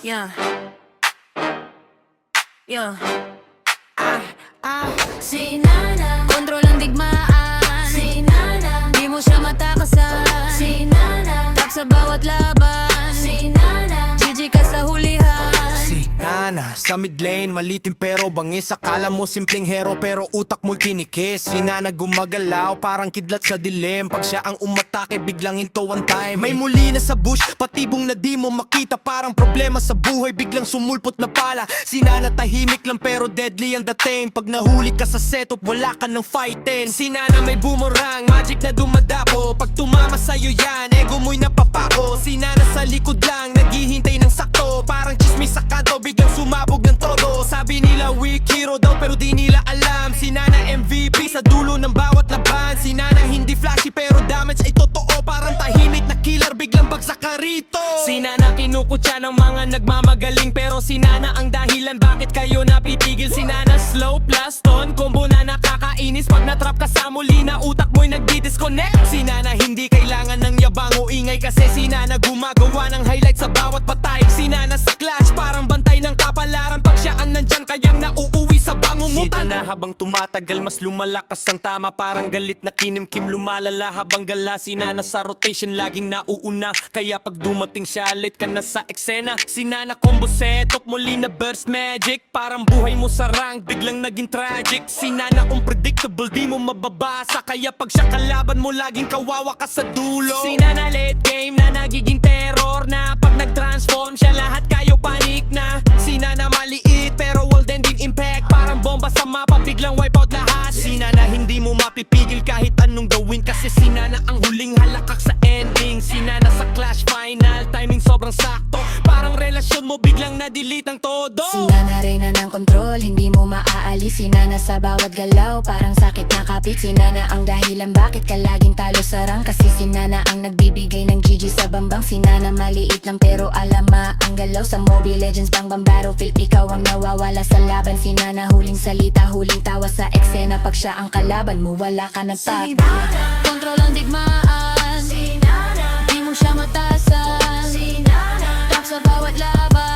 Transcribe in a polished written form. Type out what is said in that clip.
Yeah. Yeah. Si Nana, Kontrol ang digmaan. si Nana, Di mo siya matakasan. si Nana, Tap sa bawat laban. si Nana, GG ka sa hulihan. Si Nana, sa mid lane, malitim pero bangis. Akala mo simpleng hero pero utak mo'y kinikis. Si Nana gumagalaw, parang kidlat sa dilim. Pag siya ang umatake, biglang into one time. May muli na sa bush, patibong na di mo makita. Parang problema sa buhay, biglang sumulpot na pala. Si Nana tahimik lang pero deadly ang dating. Pag nahuli ka sa setup, wala ka ng fightin'. Si Nana may boomerang, magic na dumadapo. Pag tumama sa'yo yan, ego mo'y napapako. Si Nana sa likod lang, naghihintay ng sakto. Parang chismis sa kanto, biglang sumabog ng todo. Sabi nila weak hero daw pero di nila alam. Si Nana MVP sa dulo ng bawat laban. Si Nana hindi flashy pero damage ay totoo. Parang tahimik na killer, biglang bagsak ka rito. Si Nana kinukutya ng mga nagmamagaling. Pero si Nana ang dahilan bakit kayo napitigil. Si Nana slow plus ton, combo na nakakainis. Pag natrap ka sa muli na utak mo'y nagdi-disconnect. Si Nana hindi kailangan ng yabang o ingay. Kasi si Nana gumagawa ng highlight sa bawat patay. Si Nana sa clash parang bantay ng kapalaran. Pag siya ang nandyan kayang nauuwi sa bangungutan. Si Nana habang tumatagal mas lumalakas ang tama. Parang galit na kinimkim lumalala habang gala. Si Nana sa rotation laging nauuna. Kaya pag dumating siya late ka na sa eksena. Si Nana combo setup muli na burst magic. Parang buhay mo sa rank biglang naging tragic. Si Nana unpredictable di mo mababasa. Kaya pag siya kalaban mo laging kawawa ka sa dulo. Si Nana late game na nagiging terror na. Pag nag-transform siya lahat kayo panik na. Si Nana maliit pero world ending impact. Parang bomba sa mapa biglang wipe out lahat. Si Nana hindi mo mapipigil kahit anong gawin. Kasi si Nana ang huling halakak sa ending. Si Nana sa clash final timing sobrang sakto. Parang relasyon mo biglang na-delete ang todo. si Nana reyna ng kontrol, hindi mo maaalis. Si Nana sa bawat galaw, parang sakit na kapit. Si Nana ang dahilan bakit ka laging talo sa rang. Kasi si Nana ang nagbibigay ng GG sa bambang. Si Nana maliit lang pero alama ang galaw. Sa Mobile Legends bang battlefield, ikaw ang nawawala sa laban. Si Nana huling salita, huling tawa sa eksena. Pag siya ang kalaban mo, wala ka ng Si tata. Nana, kontrol ang digmaan. Si Nana, Di mo siya matasan. si Nana, Tap sa bawat laban.